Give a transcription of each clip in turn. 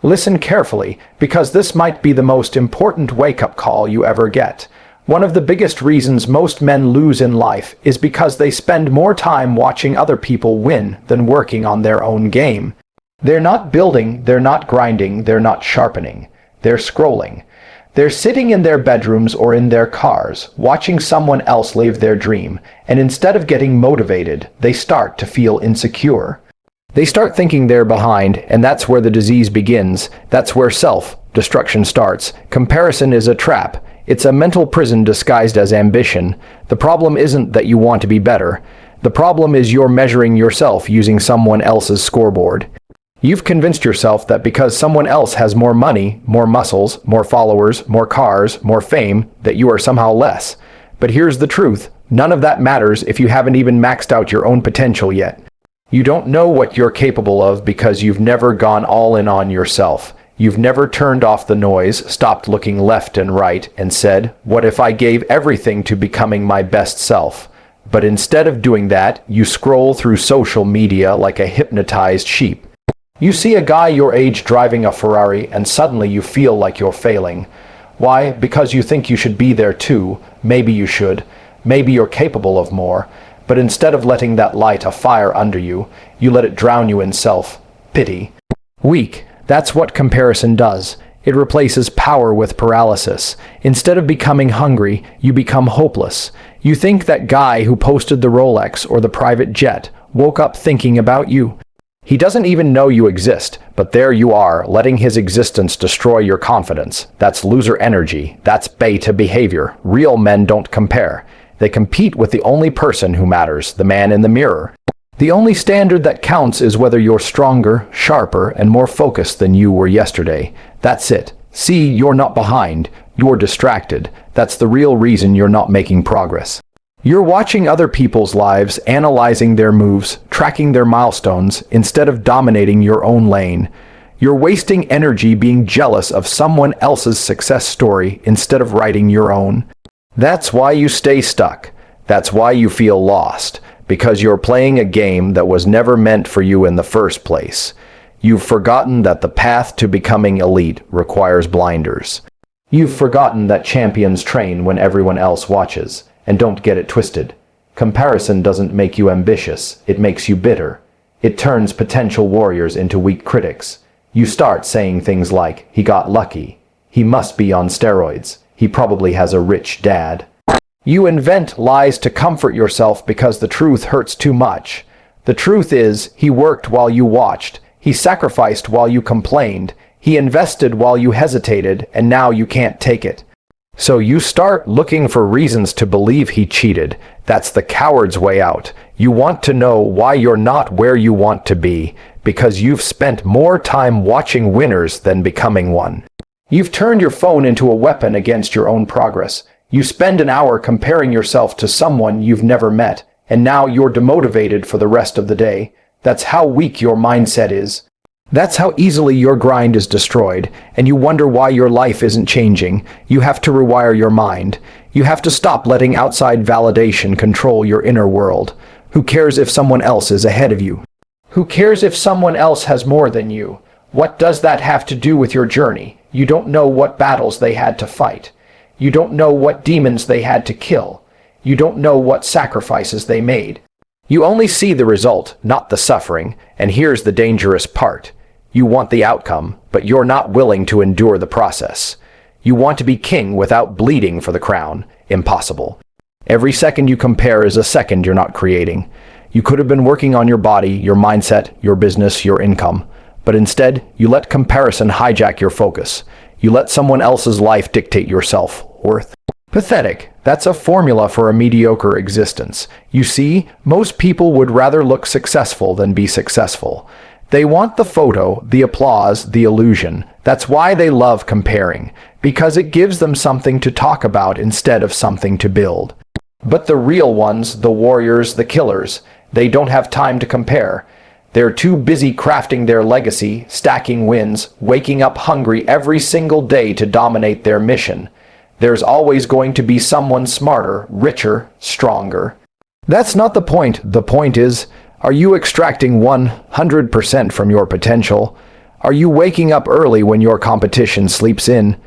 Listen carefully, because this might be the most important wake-up call you ever get. One of the biggest reasons most men lose in life is because they spend more time watching other people win than working on their own game. They're not building, they're not grinding, they're not sharpening. They're scrolling. They're sitting in their bedrooms or in their cars, watching someone else live their dream, and instead of getting motivated, they start to feel insecure. They start thinking they're behind, and that's where the disease begins. That's where self-destruction starts. Comparison is a trap. It's a mental prison disguised as ambition. The problem isn't that you want to be better. The problem is you're measuring yourself using someone else's scoreboard. You've convinced yourself that because someone else has more money, more muscles, more followers, more cars, more fame, that you are somehow less. But here's the truth. None of that matters if you haven't even maxed out your own potential yet. You don't know what you're capable of because you've never gone all in on yourself. You've never turned off the noise, stopped looking left and right, and said, "What if I gave everything to becoming my best self?" But instead of doing that, you scroll through social media like a hypnotized sheep. You see a guy your age driving a Ferrari, and suddenly you feel like you're failing. Why? Because you think you should be there too. Maybe you should. Maybe you're capable of more. But instead of letting that light a fire under you, you let it drown you in self-pity. Weak. That's what comparison does. It replaces power with paralysis. Instead of becoming hungry, you become hopeless. You think that guy who posted the Rolex or the private jet woke up thinking about you. He doesn't even know you exist, but there you are, letting his existence destroy your confidence. That's loser energy. That's beta behavior. Real men don't compare. They compete with the only person who matters, the man in the mirror. The only standard that counts is whether you're stronger, sharper, and more focused than you were yesterday. That's it. See, you're not behind. You're distracted. That's the real reason you're not making progress. You're watching other people's lives, analyzing their moves, tracking their milestones, instead of dominating your own lane. You're wasting energy being jealous of someone else's success story instead of writing your own. That's why you stay stuck. That's why you feel lost. Because you're playing a game that was never meant for you in the first place. You've forgotten that the path to becoming elite requires blinders. You've forgotten that champions train when everyone else watches. And don't get it twisted. Comparison doesn't make you ambitious. It makes you bitter. It turns potential warriors into weak critics. You start saying things like, "He got lucky. He must be on steroids. He probably has a rich dad." You invent lies to comfort yourself because the truth hurts too much. The truth is, he worked while you watched. He sacrificed while you complained. He invested while you hesitated, and now you can't take it. So you start looking for reasons to believe he cheated. That's the coward's way out. You want to know why you're not where you want to be, because you've spent more time watching winners than becoming one. You've turned your phone into a weapon against your own progress. You spend an hour comparing yourself to someone you've never met, and now you're demotivated for the rest of the day. That's how weak your mindset is. That's how easily your grind is destroyed, and you wonder why your life isn't changing. You have to rewire your mind. You have to stop letting outside validation control your inner world. Who cares if someone else is ahead of you? Who cares if someone else has more than you? What does that have to do with your journey? You don't know what battles they had to fight. You don't know what demons they had to kill. You don't know what sacrifices they made. You only see the result, not the suffering, and here's the dangerous part. You want the outcome, but you're not willing to endure the process. You want to be king without bleeding for the crown. Impossible. Every second you compare is a second you're not creating. You could have been working on your body, your mindset, your business, your income, but instead, you let comparison hijack your focus. You let someone else's life dictate your self-worth. Pathetic. That's a formula for a mediocre existence. You see, most people would rather look successful than be successful. They want the photo, the applause, the illusion. That's why they love comparing, because it gives them something to talk about instead of something to build. But the real ones, the warriors, the killers, they don't have time to compare. They're too busy crafting their legacy, stacking wins, waking up hungry every single day to dominate their mission. There's always going to be someone smarter, richer, stronger. That's not the point. The point is, are you extracting 100% from your potential? Are you waking up early when your competition sleeps in?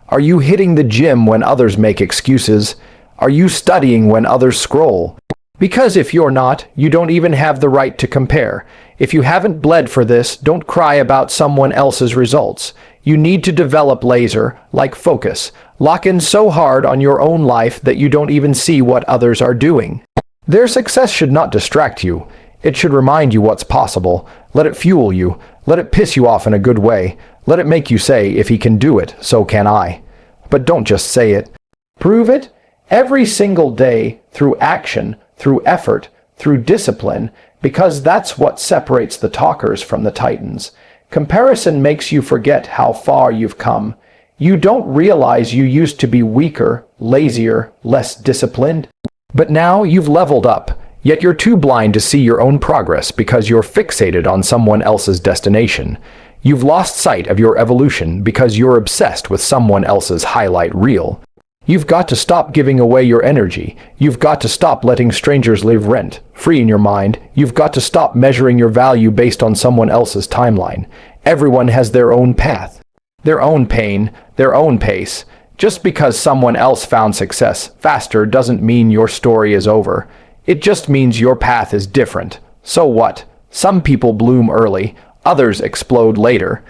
Are you hitting the gym when others make excuses? Are you studying when others scroll? Because if you're not, you don't even have the right to compare. If you haven't bled for this, don't cry about someone else's results. You need to develop laser-like focus. Lock in so hard on your own life that you don't even see what others are doing. Their success should not distract you. It should remind you what's possible. Let it fuel you. Let it piss you off in a good way. Let it make you say, if he can do it, so can I. But don't just say it. Prove it every single day through action, through effort, through discipline, because that's what separates the talkers from the titans. Comparison makes you forget how far you've come. You don't realize you used to be weaker, lazier, less disciplined. But now you've leveled up, yet you're too blind to see your own progress because you're fixated on someone else's destination. You've lost sight of your evolution because you're obsessed with someone else's highlight reel. You've got to stop giving away your energy. You've got to stop letting strangers live rent-free in your mind. You've got to stop measuring your value based on someone else's timeline. Everyone has their own path, their own pain, their own pace. Just because someone else found success faster doesn't mean your story is over. It just means your path is different. So what? Some people bloom early, others explode later.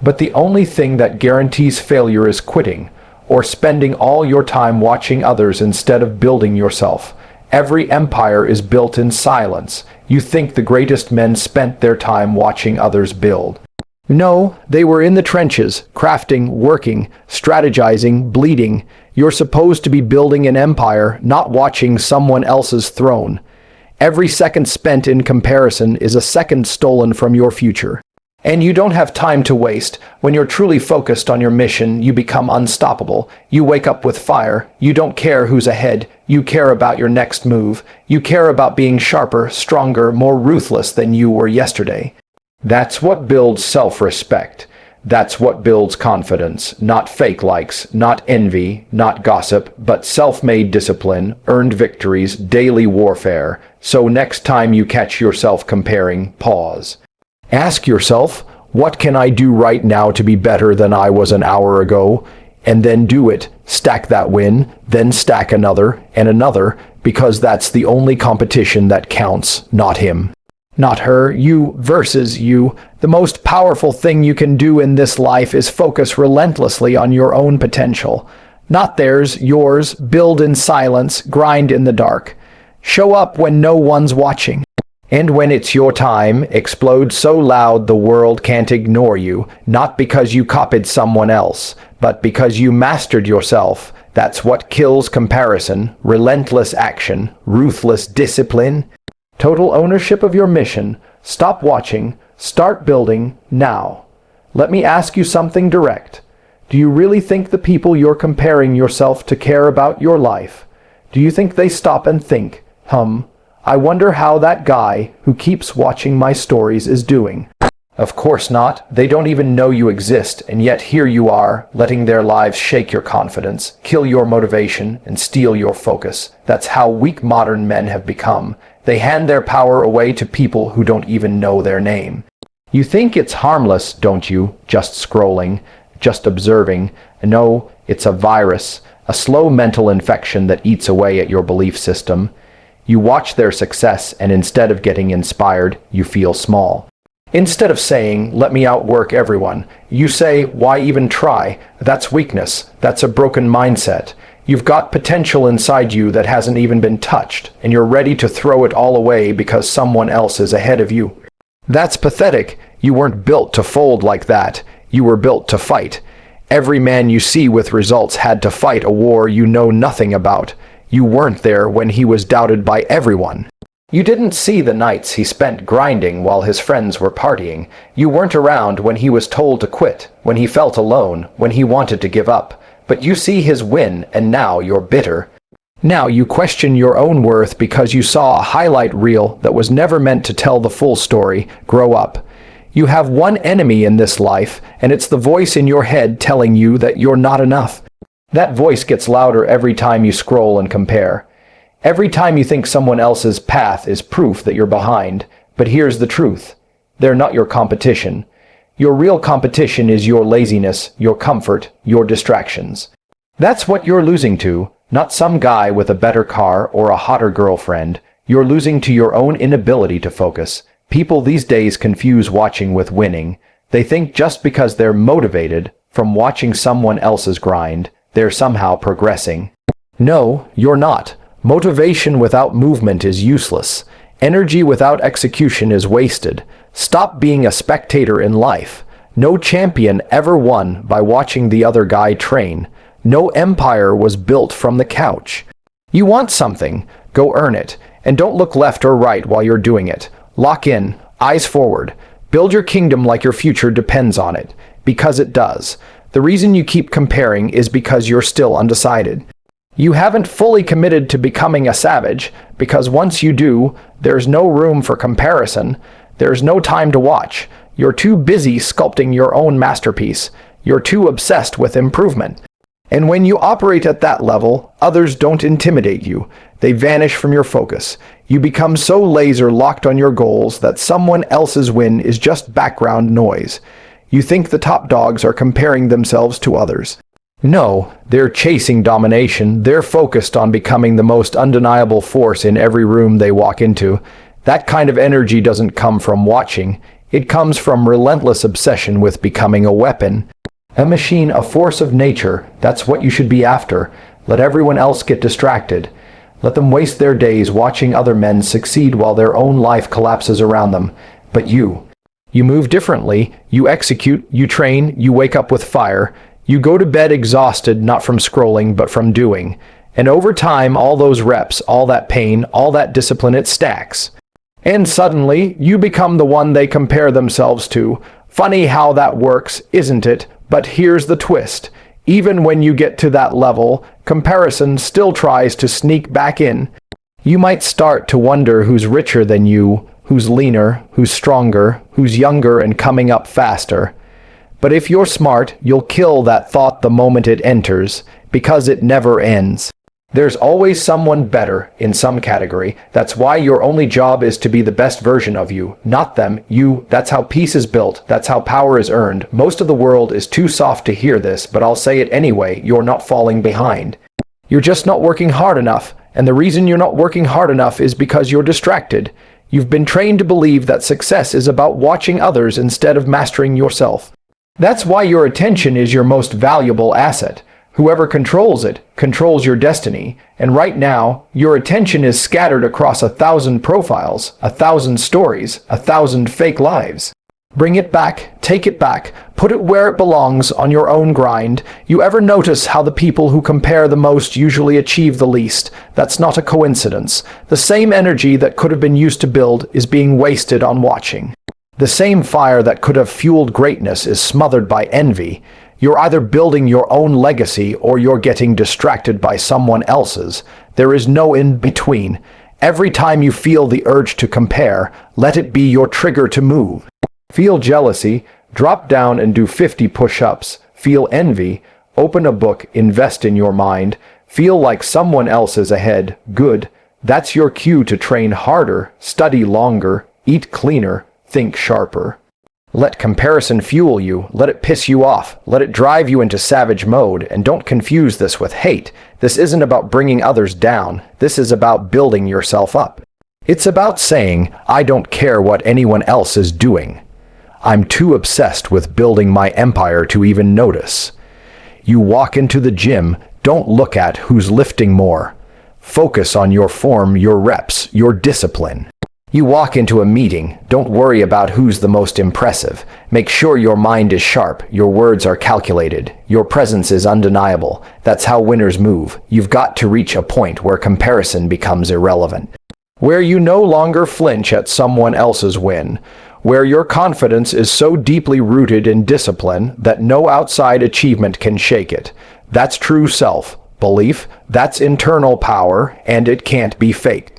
But the only thing that guarantees failure is quitting, or spending all your time watching others instead of building yourself. Every empire is built in silence. You think the greatest men spent their time watching others build. No, they were in the trenches, crafting, working, strategizing, bleeding. You're supposed to be building an empire, not watching someone else's throne. Every second spent in comparison is a second stolen from your future. And you don't have time to waste. When you're truly focused on your mission, you become unstoppable. You wake up with fire. You don't care who's ahead. You care about your next move. You care about being sharper, stronger, more ruthless than you were yesterday. That's what builds self-respect. That's what builds confidence. Not fake likes, not envy, not gossip, but self-made discipline, earned victories, daily warfare. So next time you catch yourself comparing, pause. Ask yourself, what can I do right now to be better than I was an hour ago? And then do it. Stack that win, then stack another and another, because that's the only competition that counts, not him. Not her, you versus you. The most powerful thing you can do in this life is focus relentlessly on your own potential. Not theirs, yours. Build in silence, grind in the dark. Show up when no one's watching. And when it's your time, explode so loud the world can't ignore you, not because you copied someone else, but because you mastered yourself. That's what kills comparison, relentless action, ruthless discipline, total ownership of your mission. Stop watching, start building now. Let me ask you something direct. Do you really think the people you're comparing yourself to care about your life? Do you think they stop and think, I wonder how that guy who keeps watching my stories is doing? Of course not. They don't even know you exist, and yet here you are, letting their lives shake your confidence, kill your motivation, and steal your focus. That's how weak modern men have become. They hand their power away to people who don't even know their name. You think it's harmless, don't you? Just scrolling, just observing. No, it's a virus, a slow mental infection that eats away at your belief system. You watch their success, and instead of getting inspired, you feel small. Instead of saying, let me outwork everyone, you say, why even try? That's weakness. That's a broken mindset. You've got potential inside you that hasn't even been touched, and you're ready to throw it all away because someone else is ahead of you. That's pathetic. You weren't built to fold like that. You were built to fight. Every man you see with results had to fight a war you know nothing about. You weren't there when he was doubted by everyone. You didn't see the nights he spent grinding while his friends were partying. You weren't around when he was told to quit, when he felt alone, when he wanted to give up. But you see his win, and now you're bitter. Now you question your own worth because you saw a highlight reel that was never meant to tell the full story. Grow up. You have one enemy in this life, and it's the voice in your head telling you that you're not enough. That voice gets louder every time you scroll and compare. Every time you think someone else's path is proof that you're behind. But here's the truth. They're not your competition. Your real competition is your laziness, your comfort, your distractions. That's what you're losing to, not some guy with a better car or a hotter girlfriend. You're losing to your own inability to focus. People these days confuse watching with winning. They think just because they're motivated from watching someone else's grind, they're somehow progressing. No, you're not. Motivation without movement is useless. Energy without execution is wasted. Stop being a spectator in life. No champion ever won by watching the other guy train. No empire was built from the couch. You want something, go earn it, and don't look left or right while you're doing it. Lock in, eyes forward. Build your kingdom like your future depends on it, because it does. The reason you keep comparing is because you're still undecided. You haven't fully committed to becoming a savage, because once you do, there's no room for comparison. There's no time to watch. You're too busy sculpting your own masterpiece. You're too obsessed with improvement. And when you operate at that level, others don't intimidate you. They vanish from your focus. You become so laser-locked on your goals that someone else's win is just background noise. You think the top dogs are comparing themselves to others. No, they're chasing domination. They're focused on becoming the most undeniable force in every room they walk into. That kind of energy doesn't come from watching. It comes from relentless obsession with becoming a weapon. A machine, a force of nature. That's what you should be after. Let everyone else get distracted. Let them waste their days watching other men succeed while their own life collapses around them. But you move differently. You execute, you train, you wake up with fire. You go to bed exhausted, not from scrolling, but from doing. And over time, all those reps, all that pain, all that discipline, it stacks. And suddenly, you become the one they compare themselves to. Funny how that works, isn't it? But here's the twist. Even when you get to that level, comparison still tries to sneak back in. You might start to wonder who's richer than you, who's leaner, who's stronger, who's younger and coming up faster. But if you're smart, you'll kill that thought the moment it enters, because it never ends. There's always someone better in some category. That's why your only job is to be the best version of you, not them, you. That's how peace is built. That's how power is earned. Most of the world is too soft to hear this, but I'll say it anyway. You're not falling behind. You're just not working hard enough. And the reason you're not working hard enough is because you're distracted. You've been trained to believe that success is about watching others instead of mastering yourself. That's why your attention is your most valuable asset. Whoever controls it, controls your destiny. And right now, your attention is scattered across 1,000 profiles, 1,000 stories, 1,000 fake lives. Bring it back, take it back, put it where it belongs on your own grind. You ever notice how the people who compare the most usually achieve the least? That's not a coincidence. The same energy that could have been used to build is being wasted on watching. The same fire that could have fueled greatness is smothered by envy. You're either building your own legacy or you're getting distracted by someone else's. There is no in between. Every time you feel the urge to compare, let it be your trigger to move. Feel jealousy, drop down and do 50 push-ups. Feel envy, open a book, invest in your mind. Feel like someone else is ahead, good. That's your cue to train harder, study longer, eat cleaner, think sharper. Let comparison fuel you, let it piss you off, let it drive you into savage mode, and don't confuse this with hate. This isn't about bringing others down, this is about building yourself up. It's about saying, I don't care what anyone else is doing. I'm too obsessed with building my empire to even notice. You walk into the gym, don't look at who's lifting more. Focus on your form, your reps, your discipline. You walk into a meeting, don't worry about who's the most impressive. Make sure your mind is sharp, your words are calculated, your presence is undeniable. That's how winners move. You've got to reach a point where comparison becomes irrelevant. Where you no longer flinch at someone else's win. Where your confidence is so deeply rooted in discipline that no outside achievement can shake it. That's true self-belief, that's internal power, and it can't be faked.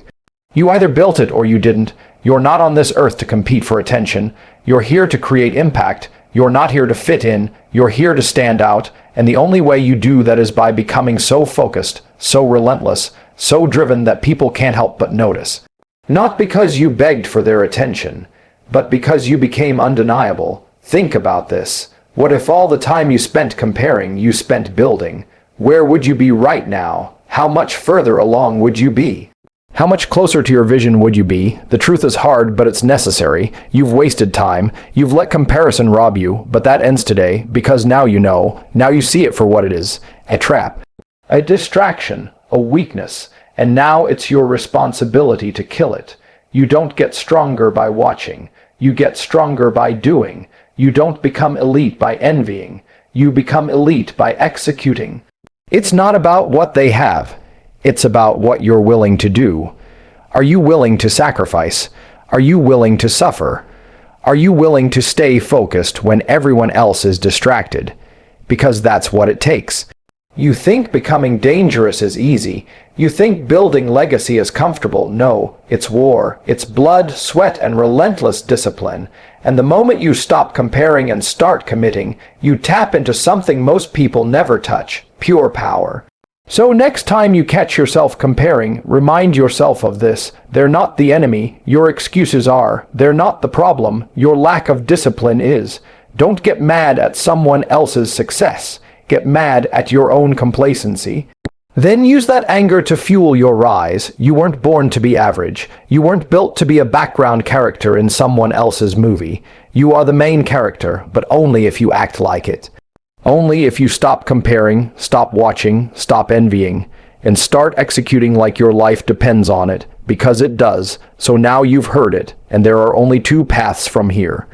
You either built it or you didn't. You're not on this earth to compete for attention. You're here to create impact. You're not here to fit in. You're here to stand out. And the only way you do that is by becoming so focused, so relentless, so driven that people can't help but notice. Not because you begged for their attention, but because you became undeniable. Think about this. What if all the time you spent comparing, you spent building? Where would you be right now? How much further along would you be? How much closer to your vision would you be? The truth is hard, but it's necessary. You've wasted time. You've let comparison rob you, but that ends today, because now you know. Now you see it for what it is. A trap. A distraction. A weakness. And now it's your responsibility to kill it. You don't get stronger by watching. You get stronger by doing. You don't become elite by envying. You become elite by executing. It's not about what they have. It's about what you're willing to do. Are you willing to sacrifice? Are you willing to suffer? Are you willing to stay focused when everyone else is distracted? Because that's what it takes. You think becoming dangerous is easy. You think building legacy is comfortable. No, it's war. It's blood, sweat, and relentless discipline. And the moment you stop comparing and start committing, you tap into something most people never touch: pure power. So next time you catch yourself comparing, remind yourself of this. They're not the enemy. Your excuses are. They're not the problem. Your lack of discipline is. Don't get mad at someone else's success. Get mad at your own complacency. Then use that anger to fuel your rise. You weren't born to be average. You weren't built to be a background character in someone else's movie. You are the main character, but only if you act like it. Only if you stop comparing, stop watching, stop envying, and start executing like your life depends on it, because it does. So now you've heard it, and there are only two paths from here.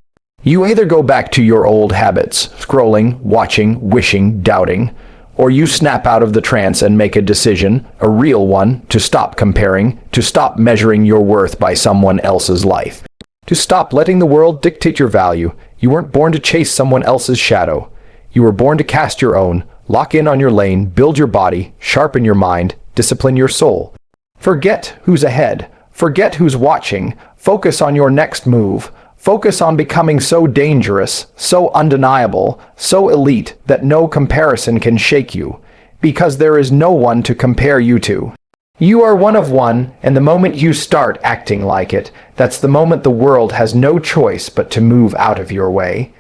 You either go back to your old habits, scrolling, watching, wishing, doubting, or you snap out of the trance and make a decision, a real one, to stop comparing, to stop measuring your worth by someone else's life, to stop letting the world dictate your value. You weren't born to chase someone else's shadow. You were born to cast your own, lock in on your lane, build your body, sharpen your mind, discipline your soul. Forget who's ahead. Forget who's watching. Focus on your next move. Focus on becoming so dangerous, so undeniable, so elite that no comparison can shake you, because there is no one to compare you to. You are one of one, and the moment you start acting like it, that's the moment the world has no choice but to move out of your way.